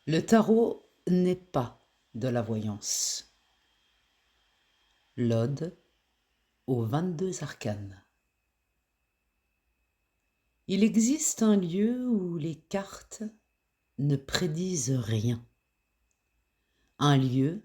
Le tarot n'est pas de la voyance. L'Ode aux 22 arcanes. Il existe un lieu où les cartes ne prédisent rien. Un lieu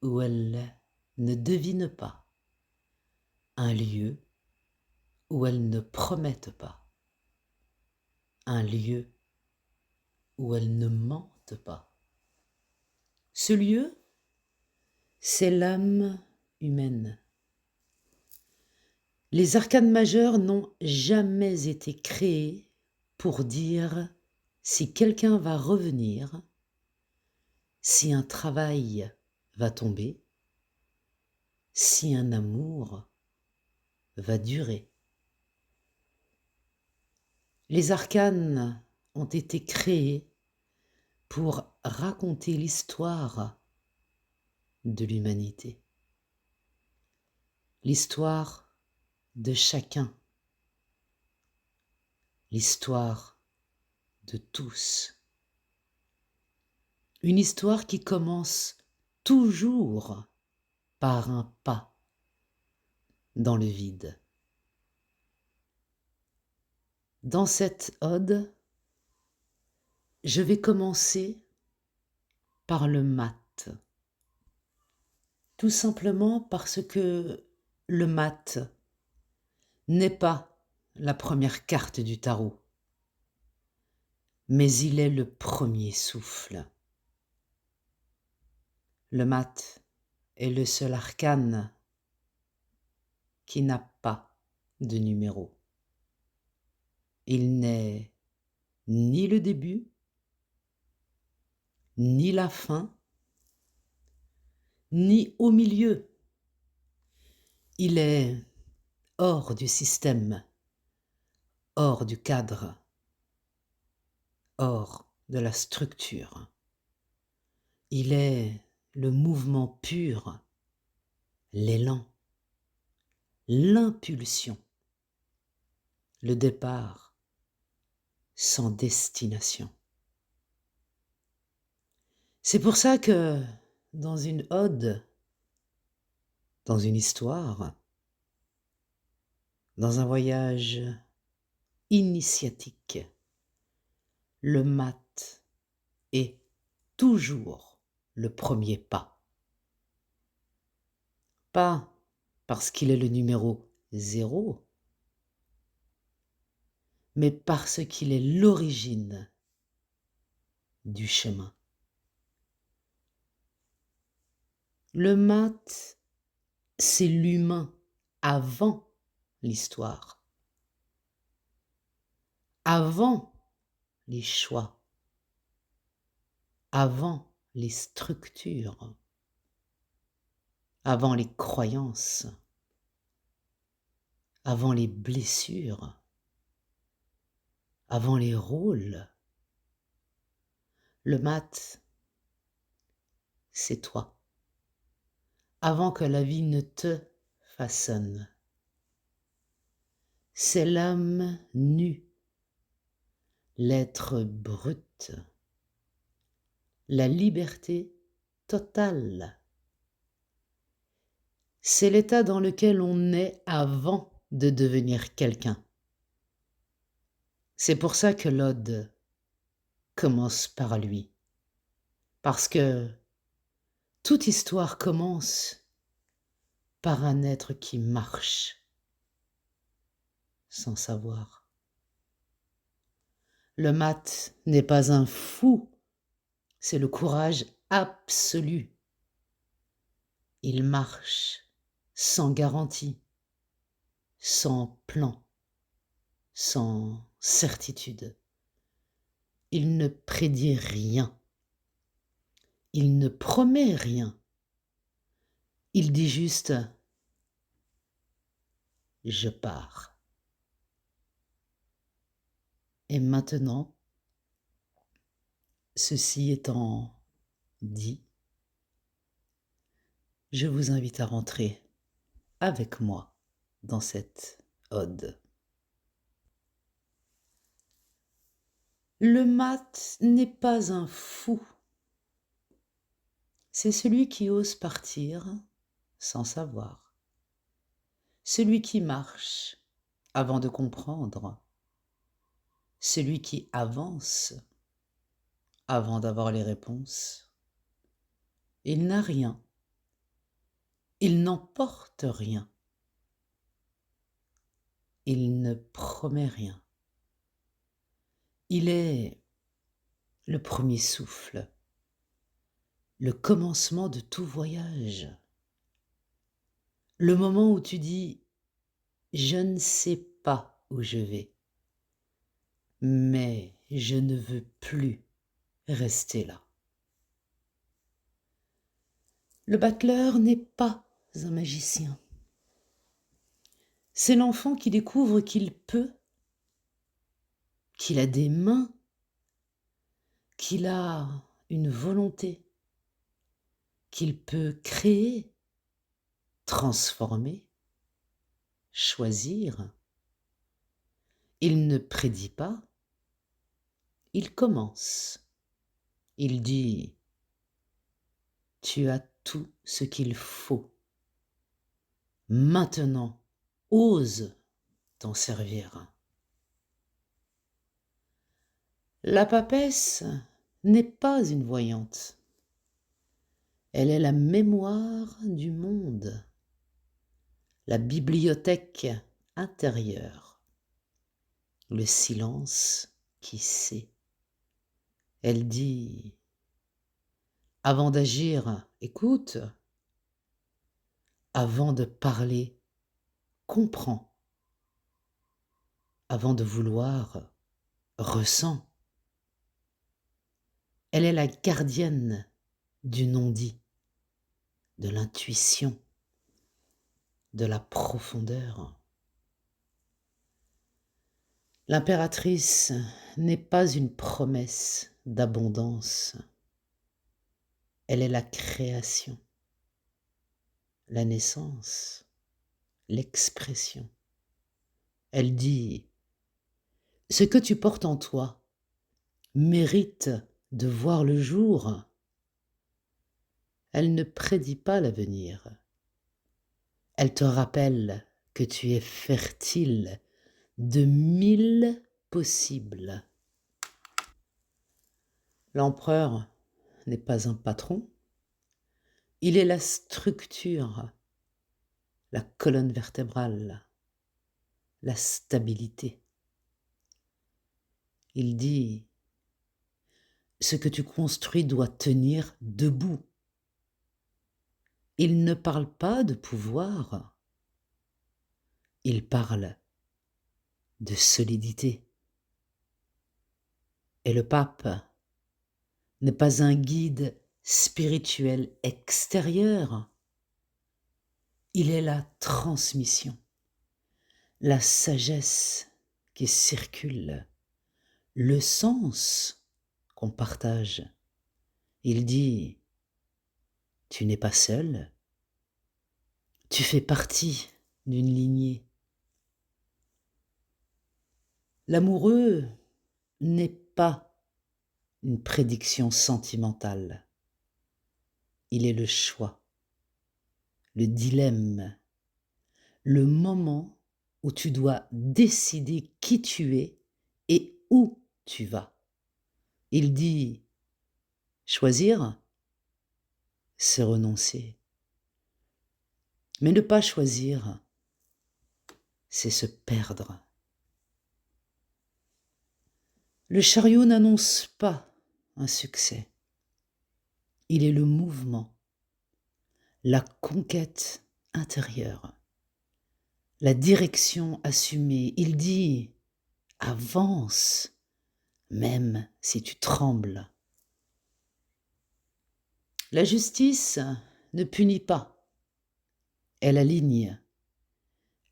où elles ne devinent pas. Un lieu où elles ne promettent pas. Un lieu où elles ne mentent pas. Ce lieu, c'est l'âme humaine. Les arcanes majeures n'ont jamais été créés pour dire si quelqu'un va revenir, si un travail va tomber, si un amour va durer. Les arcanes ont été créés pour raconter l'histoire de l'humanité, l'histoire de chacun, l'histoire de tous. Une histoire qui commence toujours par un pas dans le vide. Dans cette ode, je vais commencer par le mat. Tout simplement parce que le mat n'est pas la première carte du tarot, mais il est le premier souffle. Le mat est le seul arcane qui n'a pas de numéro. Il n'est ni le début, ni la fin, ni au milieu. Il est hors du système, hors du cadre, hors de la structure. Il est le mouvement pur, l'élan, l'impulsion, le départ sans destination. C'est pour ça que dans une ode, dans une histoire, dans un voyage initiatique, le mat est toujours le premier pas. Pas parce qu'il est le numéro 0, mais parce qu'il est l'origine du chemin. Le mat, c'est l'humain avant l'histoire, avant les choix, avant les structures, avant les croyances, avant les blessures, avant les rôles. Le mat, c'est toi, avant que la vie ne te façonne. C'est l'âme nue, l'être brut, la liberté totale. C'est l'état dans lequel on est avant de devenir quelqu'un. C'est pour ça que l'ode commence par lui. Parce que toute histoire commence par un être qui marche sans savoir. Le mat n'est pas un fou, c'est le courage absolu. Il marche sans garantie, sans plan, sans certitude. Il ne prédit rien. Il ne promet rien. Il dit juste « je pars ». Et maintenant, ceci étant dit, je vous invite à rentrer avec moi dans cette ode. Le mat n'est pas un fou, C'est celui qui ose partir sans savoir, celui qui marche avant de comprendre, celui qui avance avant d'avoir les réponses. Il n'a rien, il n'emporte rien, il ne promet rien. Il est le premier souffle, le commencement de tout voyage, le moment où tu dis « je ne sais pas où je vais, mais je ne veux plus rester là ». Le battleur n'est pas un magicien. C'est l'enfant qui découvre qu'il peut, qu'il a des mains, qu'il a une volonté, qu'il peut créer, transformer, choisir. Il ne prédit pas, il commence. Il dit « Tu as tout ce qu'il faut. Maintenant, ose t'en servir. » La papesse n'est pas une voyante. Elle est la mémoire du monde, la bibliothèque intérieure, le silence qui sait. Elle dit « Avant d'agir, écoute. Avant de parler, comprends. Avant de vouloir, ressens. » Elle est la gardienne du non-dit, de l'intuition, de la profondeur. L'impératrice n'est pas une promesse d'abondance. Elle est la création, la naissance, l'expression. Elle dit « Ce que tu portes en toi mérite de voir le jour. » Elle ne prédit pas l'avenir. Elle te rappelle que tu es fertile de 1000 possibles. L'empereur n'est pas un patron. Il est la structure, la colonne vertébrale, la stabilité. Il dit « Ce que tu construis doit tenir debout. » Il ne parle pas de pouvoir, il parle de solidité. Et le pape n'est pas un guide spirituel extérieur, il est la transmission, la sagesse qui circule, le sens qu'on partage. Il dit « Tu n'es pas seul, tu fais partie d'une lignée. » L'amoureux n'est pas une prédiction sentimentale. Il est le choix, le dilemme, le moment où tu dois décider qui tu es et où tu vas. Il dit « Choisir, c'est renoncer. Mais ne pas choisir, c'est se perdre. » Le chariot n'annonce pas un succès. Il est le mouvement, la conquête intérieure, la direction assumée. Il dit « Avance, même si tu trembles. » La justice ne punit pas, elle aligne,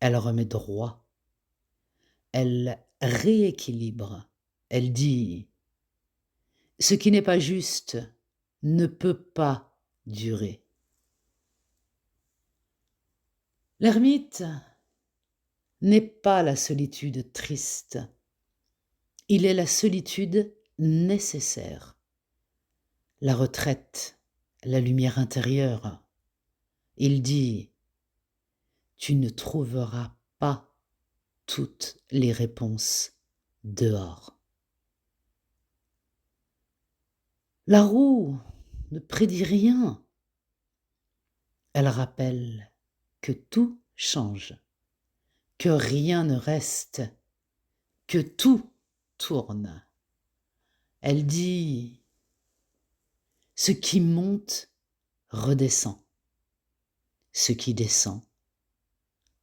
elle remet droit, elle rééquilibre, elle dit « Ce qui n'est pas juste ne peut pas durer. » L'ermite n'est pas la solitude triste, il est la solitude nécessaire, la retraite la lumière intérieure. Il dit, tu ne trouveras pas toutes les réponses dehors. La roue ne prédit rien. Elle rappelle que tout change, que rien ne reste, que tout tourne. Elle dit, ce qui monte redescend, ce qui descend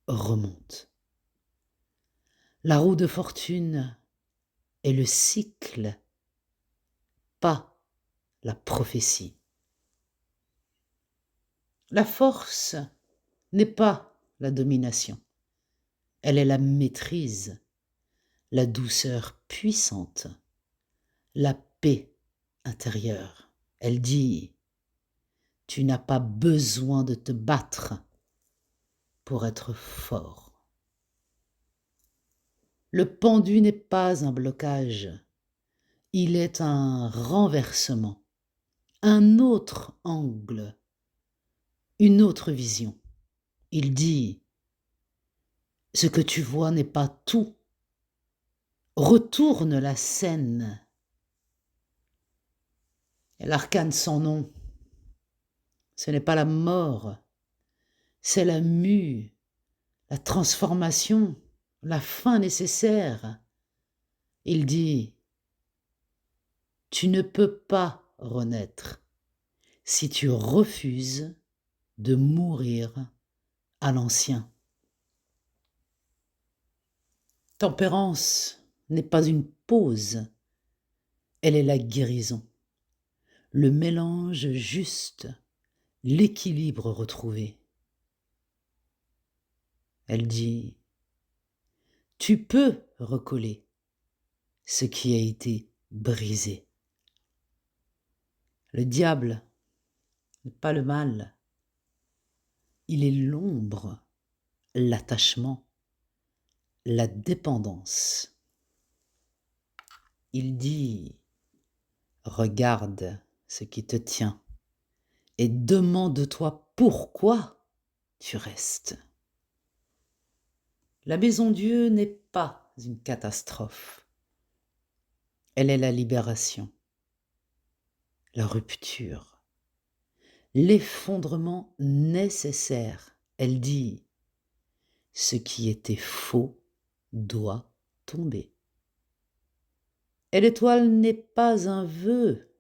remonte. La roue de fortune est le cycle, pas la prophétie. La force n'est pas la domination, elle est la maîtrise, la douceur puissante, la paix intérieure. Elle dit, tu n'as pas besoin de te battre pour être fort. Le pendu n'est pas un blocage, il est un renversement, un autre angle, une autre vision. Il dit, ce que tu vois n'est pas tout. Retourne la scène. Et l'arcane sans nom, ce n'est pas la mort, c'est la mue, la transformation, la fin nécessaire. Il dit, tu ne peux pas renaître si tu refuses de mourir à l'ancien. Tempérance n'est pas une pause, elle est la guérison, le mélange juste, l'équilibre retrouvé. Elle dit, tu peux recoller ce qui a été brisé. Le diable n'est pas le mal, il est l'ombre, l'attachement, la dépendance. Il dit, regarde ce qui te tient et demande-toi pourquoi tu restes. La maison Dieu n'est pas une catastrophe, elle est la libération, la rupture, l'effondrement nécessaire. Elle dit, ce qui était faux doit tomber. Et l'étoile n'est pas un vœu,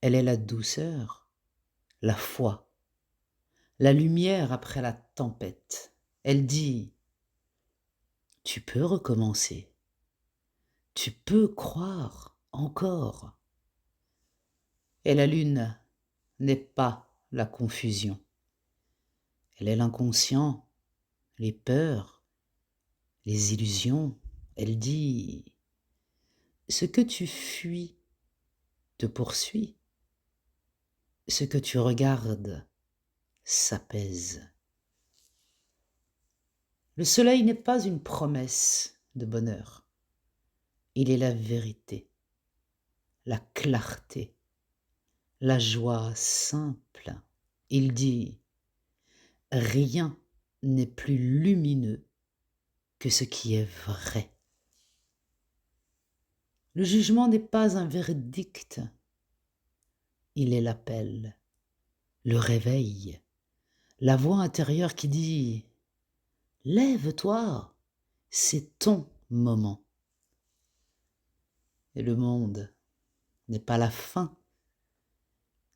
elle est la douceur, la foi, la lumière après la tempête. Elle dit, tu peux recommencer, tu peux croire encore. Et la lune n'est pas la confusion, elle est l'inconscient, les peurs, les illusions. Elle dit, ce que tu fuis te poursuit, ce que tu regardes s'apaise. Le soleil n'est pas une promesse de bonheur, il est la vérité, la clarté, la joie simple. Il dit, rien n'est plus lumineux que ce qui est vrai. Le jugement n'est pas un verdict, il est l'appel, le réveil, la voix intérieure qui dit, lève-toi, c'est ton moment. Et le monde n'est pas la fin,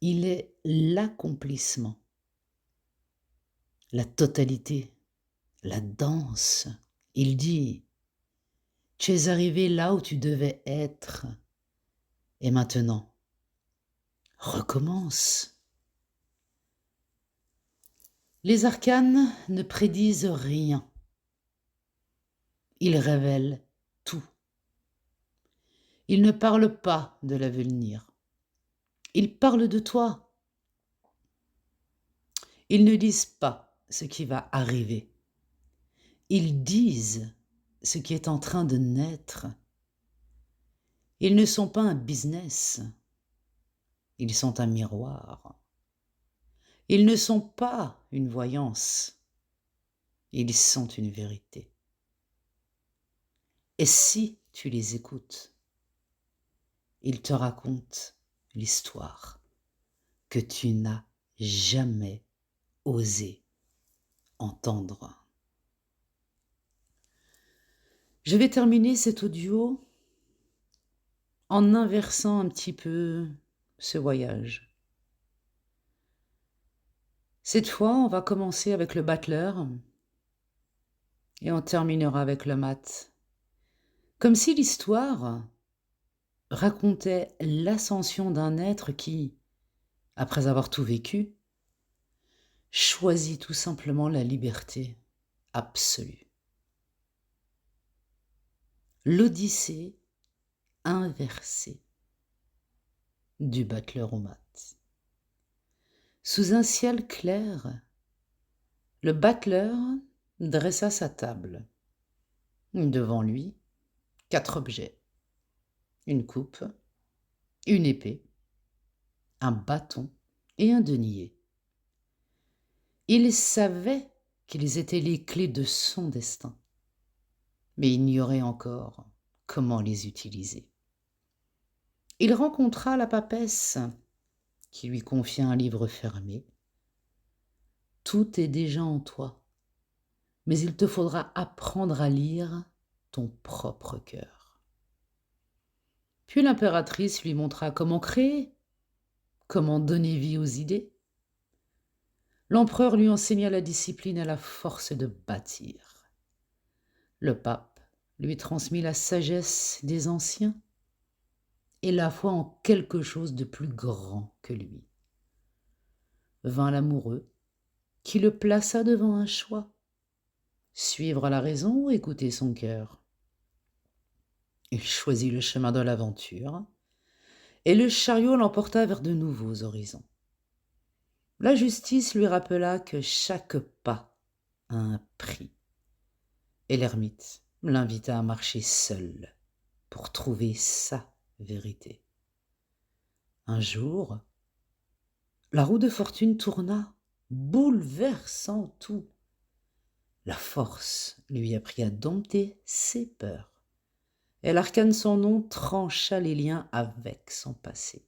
il est l'accomplissement, la totalité, la danse. Il dit, tu es arrivé là où tu devais être, et maintenant, recommence. Les arcanes ne prédisent rien, ils révèlent tout. Ils ne parlent pas de l'avenir, ils parlent de toi. Ils ne disent pas ce qui va arriver, ils disent ce qui est en train de naître. Ils ne sont pas un business, Ils sont un miroir. Ils ne sont pas une voyance. Ils sont une vérité. Et si tu les écoutes, ils te racontent l'histoire que tu n'as jamais osé entendre. Je vais terminer cet audio en inversant un petit peu ce voyage. Cette fois, on va commencer avec le battleur et on terminera avec le mat. Comme si l'histoire racontait l'ascension d'un être qui, après avoir tout vécu, choisit tout simplement la liberté absolue. L'Odyssée inversée du battleur au mat. Sous un ciel clair, le battleur dressa sa table. Devant lui, 4 objets. Une coupe, une épée, un bâton et un denier. Il savait qu'ils étaient les clés de son destin, mais ignorait encore comment les utiliser. Il rencontra la papesse qui lui confia un livre fermé. Tout est déjà en toi, mais il te faudra apprendre à lire ton propre cœur. Puis l'impératrice lui montra comment créer, comment donner vie aux idées. L'empereur lui enseigna la discipline et la force de bâtir. Le pape lui transmit la sagesse des anciens et la foi en quelque chose de plus grand que lui. Vint l'amoureux qui le plaça devant un choix, suivre la raison ou écouter son cœur. Il choisit le chemin de l'aventure et le chariot l'emporta vers de nouveaux horizons. La justice lui rappela que chaque pas a un prix et l'ermite l'invita à marcher seul pour trouver sa vérité. Un jour, la roue de fortune tourna, bouleversant tout. La force lui apprit à dompter ses peurs, et l'arcane de son nom trancha les liens avec son passé.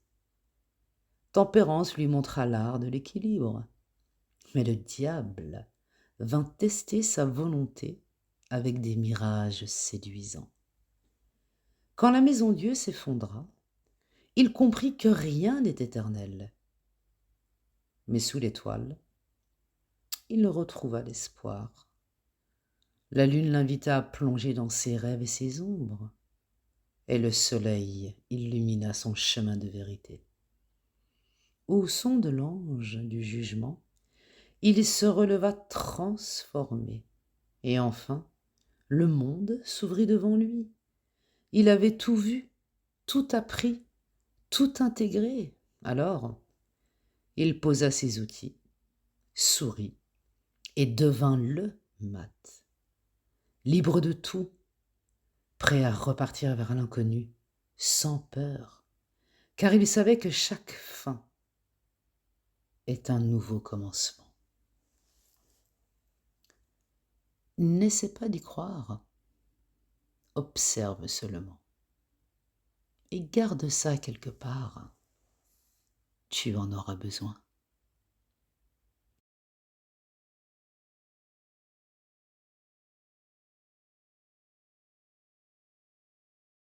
Tempérance lui montra l'art de l'équilibre, mais le diable vint tester sa volonté avec des mirages séduisants. Quand la maison Dieu s'effondra, il comprit que rien n'est éternel. Mais sous l'étoile, il retrouva l'espoir. La lune l'invita à plonger dans ses rêves et ses ombres, et le soleil illumina son chemin de vérité. Au son de l'ange du jugement, il se releva transformé, et enfin, le monde s'ouvrit devant lui. Il avait tout vu, tout appris, tout intégré. Alors, il posa ses outils, sourit, et devint le mat, libre de tout, prêt à repartir vers l'inconnu, sans peur, car il savait que chaque fin est un nouveau commencement. N'essaie pas d'y croire, observe seulement, et garde ça quelque part, tu en auras besoin.